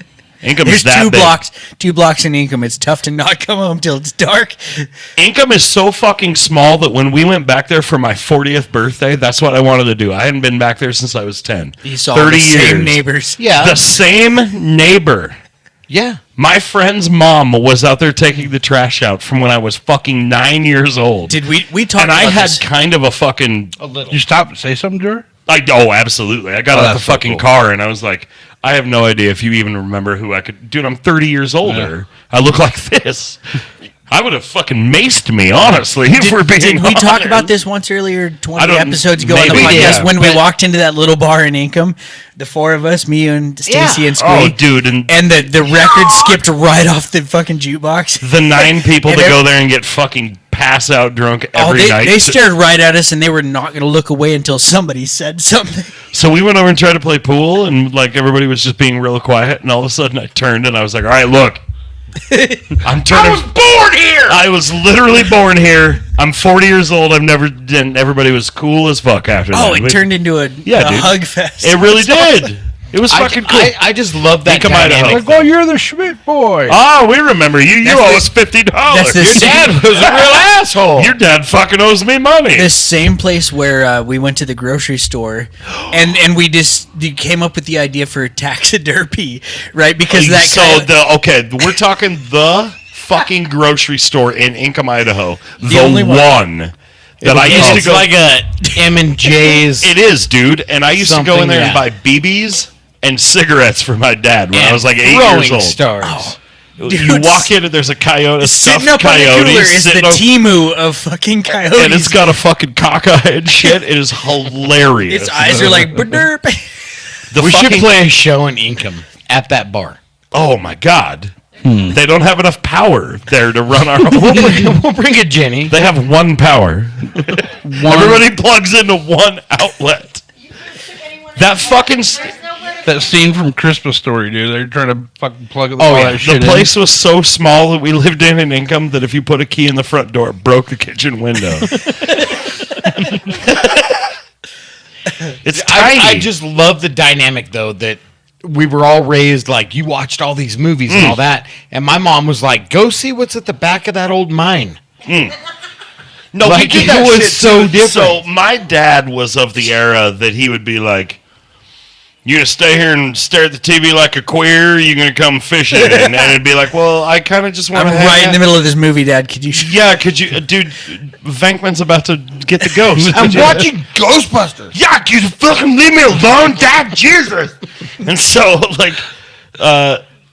Ingham There's is that big. two blocks in Ingham. It's tough to not come home till it's dark. Ingham is so fucking small that when we went back there for my 40th birthday, that's what I wanted to do. I hadn't been back there since I was 10. You saw 30 the same years. neighbors. Yeah. The same neighbor. Yeah. My friend's mom was out there taking the trash out from when I was fucking 9 years old. Did we talk and about I had this? kind of a fucking A little. You stop and say something to her? absolutely. I got out the that's so fucking cool. car and I was like, I have no idea if you even remember who I could. Dude, I'm 30 years older. I look like this. I would have fucking maced me, honestly, if we're being Did we talk honest. about this once earlier, 20 I don't- episodes ago on the maybe, podcast, yeah. when we walked into that little bar in Ingham, the four of us, me and Stacy and Oh, Squee, dude, and the record skipped right off the fucking jukebox. the 9 people And that ev- go there and get fucking pass out drunk every they, night. they stared right at us and they were not going to look away until somebody said something. So we went over and tried to play pool, and like everybody was just being real quiet. And all of a sudden, I turned and I was like, "All right, look, I'm turning. I was born here. I was literally born here. I'm 40 years old. I've never. And everybody was cool as fuck after that. Oh, it turned into a dude. hug fest. It really did. It was fucking cool. I just love that Ingham, Idaho. dynamic. Like, oh, you're the Schmidt boy. Oh, we remember you. You That's owe the- us $50. that's the Your dad same- was a real asshole. Your dad fucking owes me money. The same place where we went to the grocery store, and we came up with the idea for taxidermy, right? Because that we're talking the fucking grocery store in Ingham, Idaho. The only one that I used to It's go. like a M&J's. It is, dude. And I used to go in Something, there and yeah. buy BBs and cigarettes for my dad when I was like 8 years Throwing old. stars. You Dude, walk in and there's a coyote, a sitting stuffed up on the coyote, cooler is the sitting up- Timu of fucking coyotes. and it's got a fucking cockeye and shit. It is hilarious. Its eyes are like, "Ba-derp." We should play a show in Ingham at that bar. Oh my God. They don't have enough power there to run our We'll bring a Jenny. They have one power. Everybody plugs into one outlet. That fucking... That scene from Christmas Story, dude. They're trying to fucking plug all Oh, yeah. that shit The place was so small that we lived in Ingham that if you put a key in the front door, it broke the kitchen window. It's tiny. I just love the dynamic, though, that we were all raised like, you watched all these movies and all that. And my mom was like, go see what's at the back of that old mine. No, Like, we did it that was shit so too. different. So my dad was of the era that he would be like, "You gonna stay here and stare at the TV like a queer? Or you gonna come fishing?" And it'd be like, "Well, I kind of just want I'm to." right in the middle of this movie, Dad. Could you? Yeah, could you, dude? Venkman's about to get the ghost. I'm watching Ghostbusters. Yeah, you fucking leave me alone, Dad. Jesus. And so, like,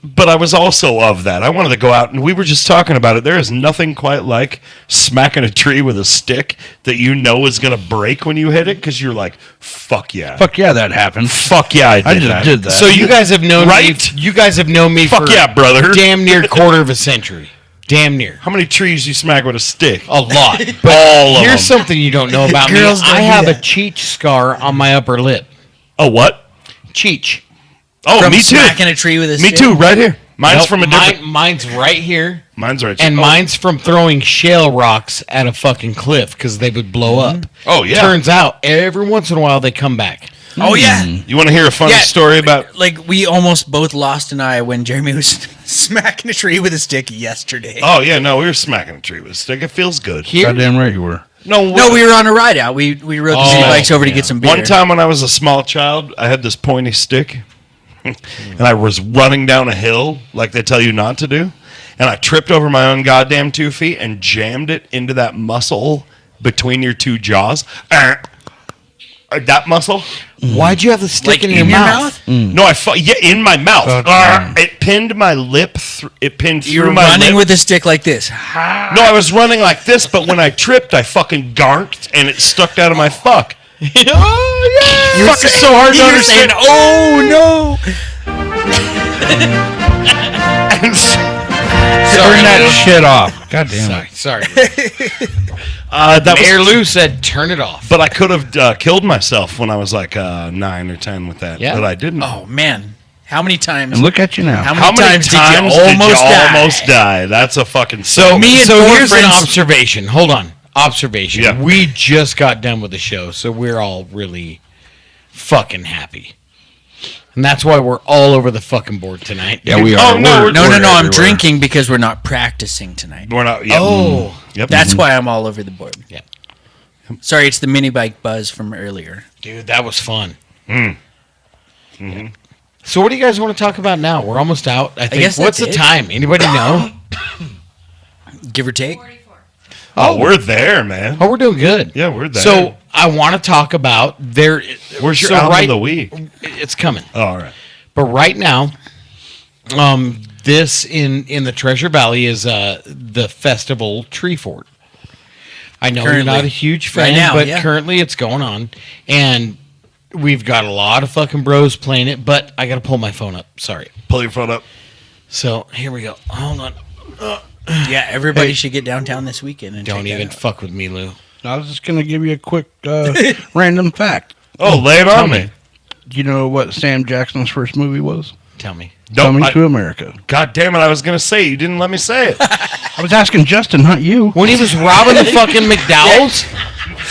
but I was also of that. I wanted to go out, and we were just talking about it. There is nothing quite like smacking a tree with a stick that you know is going to break when you hit it, because you're like, fuck yeah. Fuck yeah, that happened. Fuck yeah, I did that. So you guys have known Right? me. You guys have known me Fuck for yeah, brother. damn near quarter of a century. Damn near. How many trees you smack with a stick? A lot. All of them. Here's something you don't know about me. Girls don't I do have a that. cheech scar on my upper lip. Oh, what? Cheech. Oh, From me too. smacking a tree with a Me stick? too, right here. Mine's Nope, from a different... Mine's right here. Mine's right And here. mine's from throwing shale rocks at a fucking cliff because they would blow up. Oh, yeah. Turns out, every once in a while, they come back. Oh yeah. You want to hear a funny Yeah, story about... Like we almost both lost an eye when Jeremy was smacking a tree with a stick yesterday. Oh, yeah, no, we were smacking a tree with a stick. It feels good. Here, Goddamn right you were. No, we were on a ride out. We rode the city bikes over to get some beer. One time when I was a small child, I had this pointy stick, and I was running down a hill like they tell you not to do, and I tripped over my own goddamn 2 feet and jammed it into that muscle between your two jaws. That muscle? why'd you have the stick Like in your mouth? No, in my mouth. damn. It pinned my lip. It pinned You through were my running lip. with a stick like this. No, I was running like this, but when I tripped, I fucking garnked, and it stuck out of my fuck. Oh, yeah. Fuck, it's so hard to You were understand. saying, "Oh And so- Turn that shit off. God damn it. Sorry. that Mayor was, Lou said, turn it off. but I could have killed myself when I was like 9 or 10 with that, Yeah. but I didn't. no!" Oh man, how many times? And look at you now. How How many times times did you almost die? That's a fucking So, Me and so four here's an friends- observation. Hold on. Observation. Yeah. We just got done with the show, so we're all really fucking happy. And that's why we're all over the fucking board tonight. Yeah, we are. Oh, no, No, I'm everywhere. drinking because we're not practicing tonight. We're not. Yep. Oh. Yep. That's why I'm all over the board. Yeah. Sorry, it's the mini bike buzz from earlier. Dude, that was fun. So what do you guys want to talk about now? We're almost out. I think. guess What's that's the it. time? Anybody know? Give or take. Oh, we're there, man. Oh, we're doing good. Yeah, we're there. So I want to talk about there. Where's your so album right, of the week? It's coming. Oh, all right. But right now, this in the Treasure Valley is the festival Tree Fort. I know you're Currently. not a huge fan, Right now, but yeah. currently it's going on, and we've got a lot of fucking bros playing it. But I got to pull my phone up. Sorry. Pull your phone up. So here we go. Hold on. Yeah, everybody should get downtown this weekend and Don't check that even out. fuck with me, Lou. I was just gonna give you a quick random fact. Oh, lay it on me. Do you know what Sam Jackson's first movie was? Tell me. Coming to America. God damn it! I was gonna say you didn't let me say it. I was asking Justin, not you. When he was robbing the fucking McDowell's,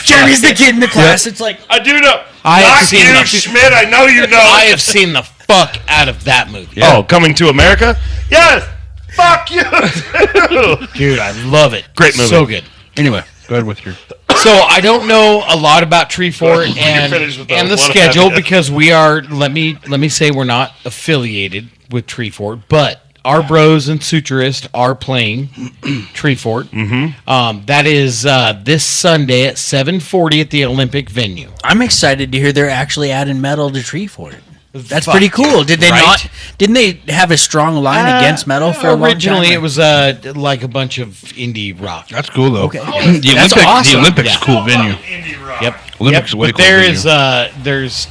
Jeremy's the kid in the class. It's like, I do know. I have Not seen you, the- Schmidt. I know you know. I have seen the fuck out of that movie. Oh, Coming to America? Yes. Fuck you. Dude, I love it. Great movie. So good. Anyway, go ahead with your. So I don't know a lot about Tree Fort We can and finish with that the one. schedule because we are. Let me say we're not affiliated with Tree Fort, but our bros and Suturist are playing Tree Fort. Mm-hmm. That is this Sunday at 7:40 at the Olympic venue. I'm excited to hear they're actually adding metal to Tree Fort. That's Fuck, pretty cool. Did they right? not? Didn't they have a strong line against metal for a long time? Originally, it was like a bunch of indie rock. That's cool though. Okay. The That's Olympic, awesome. the Olympics, Yeah. cool venue. Yep. Olympics is a way But cool there venue. is there's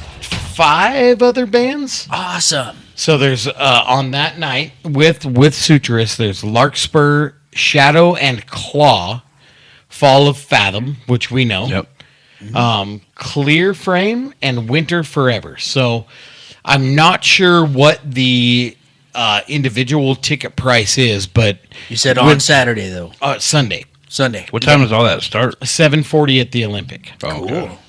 5 other bands. Awesome. So there's on that night with Suturus, there's Larkspur, Shadow and Claw, Fall of Fathom, which we know. Yep. Clear Frame, and Winter Forever. So I'm not sure what the individual ticket price is, but You said on Saturday, though. Sunday, What time does all that start? 7:40 at the Olympic. Cool.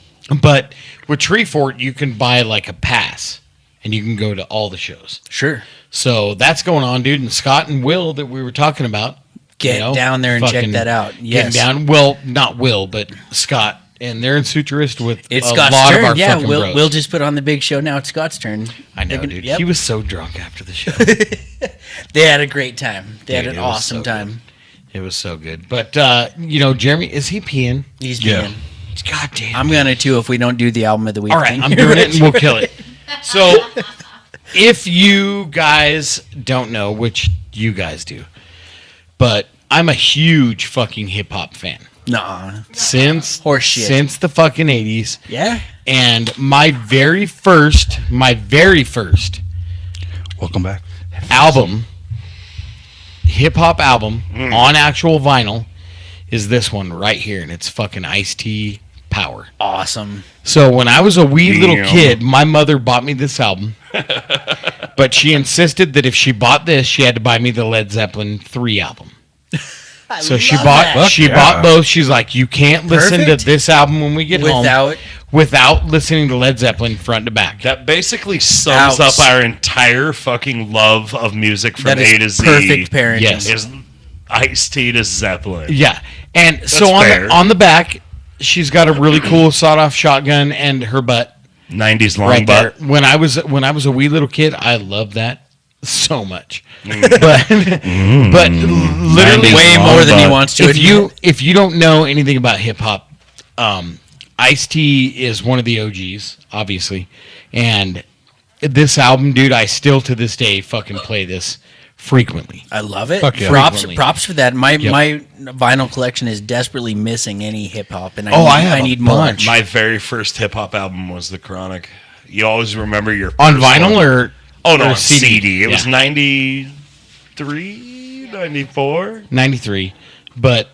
But with Treefort, you can buy like a pass, and you can go to all the shows. Sure. So that's going on, dude. And Scott and Will that we were talking about, Get down there and check that out. Yes. Getting down. Well, not Will, but Scott. And they're in Suturist with It's a Scott's lot turn. of our Yeah, fucking we'll bros. just put on the big show now. It's Scott's turn. I know, They can- dude. yep. He was so drunk after the show. They had a great time. They had Dude, an it was awesome so time. It was so good. But, Jeremy, is he peeing? He's Yeah. being. God damn. I'm gonna too if we don't do the album of the week. All right, thing. I'm doing it and we'll kill it. So, if you guys don't know, which you guys do, but I'm a huge fucking hip hop fan Nah. since Horseshit. since the fucking 80s. Yeah. And my very first Welcome back. album, hip hop album on actual vinyl, is this one right here, and it's fucking Ice-T Power. Awesome. So when I was a wee little Damn. kid, my mother bought me this album, but she insisted that if she bought this, she had to buy me the Led Zeppelin 3 album. So she bought both. She's like, you can't listen Perfect. to this album when we get home without listening to Led Zeppelin front to back. That basically sums Ouch. up our entire fucking love of music from That is A to Z. perfect parenting. Yes. Is Ice-T to Zeppelin. Yeah, and so fair. on the back, she's got a really cool sawed-off shotgun and her butt 90s long right butt. there. When I was a wee little kid, I loved that so much. But literally 90s Way long more than he butt. wants to. if you don't know anything about hip hop, Ice-T is one of the OGs, obviously, and this album, dude, I still to this day fucking play this frequently. I love it. Fuck yeah. Props for that. My Yep. my vinyl collection is desperately missing any hip hop, and I have I a need more. bunch. My very first hip hop album was The Chronic. You always remember your On first vinyl one. or no, or on CD? CD. It was Yeah. 93, 94. 93, but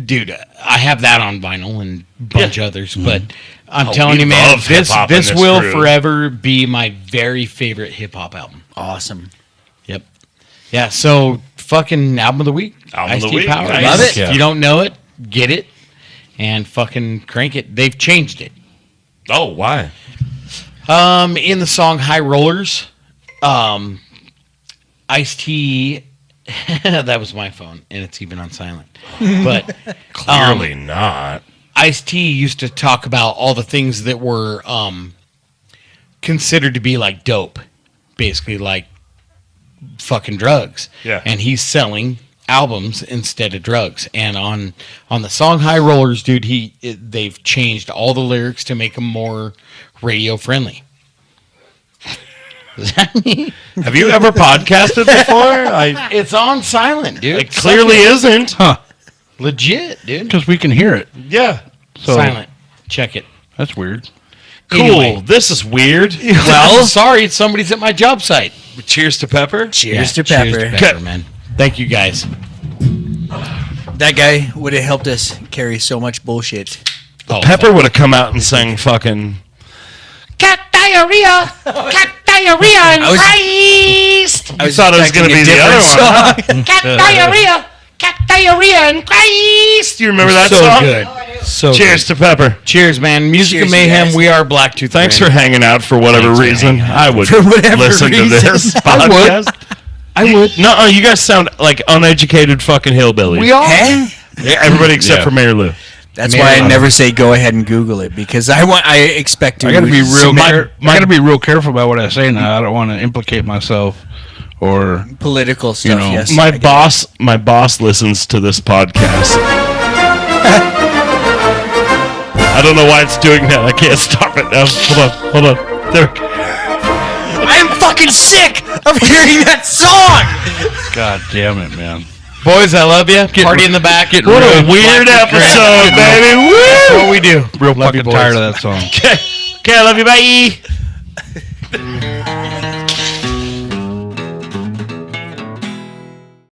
dude, I have that on vinyl and a bunch of others. But I'm telling we you, man, love hip-hop in this this will crew. forever be my very favorite hip hop album. Awesome. Yep. Yeah. So fucking album of the week. Album of the Ice-T week. Power. Nice. Love it. If you don't know it, get it and fucking crank it. They've changed it. Oh, why? In the song High Rollers, Ice-T, that was my phone, and it's even on silent. But Clearly not. Ice-T used to talk about all the things that were considered to be like dope, basically like fucking drugs. Yeah. And he's selling albums instead of drugs. And on the song High Rollers, dude, they've changed all the lyrics to make them more radio friendly. Does that mean? Have you ever podcasted before? It's on silent, dude. It clearly isn't. Huh. Legit, dude. Because we can hear it. Yeah. So Silent. Check it. that's weird. Cool. Anyway. This is weird. Well, sorry, somebody's at my job site. Cheers to Pepper. Cheers to Pepper. Cheers to Pepper, man. Thank you, guys. That guy would have helped us carry so much bullshit. Oh, Pepper would have come out and sang fucking cat diarrhea, cat diarrhea and I was- Christ. I I thought it was going to be the other one. Cat diarrhea and Christ. Do you remember that so song? good. So Cheers to Pepper. Cheers, man. Music Cheers, of you Mayhem. guys. We are Black Tooth Thanks for Grin. hanging out for whatever Thanks for reason. hanging I would For whatever listen to reason. this I would. podcast. I would. No, you guys sound like uneducated fucking hillbillies. We are. Huh? Yeah, everybody except Yeah. for Mayor Lou. That's Man, why I never say go ahead and Google it because I expect to. I gotta be real. submit I gotta be real careful about what I say now. I don't want to implicate myself or political stuff. know, yes, My I get boss listens to this podcast. I don't know why it's doing that. I can't stop it now. Hold on. There. it. I'm fucking sick of hearing that song. God damn it, man. Boys, I love you. Party in the back. What a weird episode, baby. That's Woo! what we do. Real Love you, fucking boys. tired of that song. Okay, I love you. Bye. it.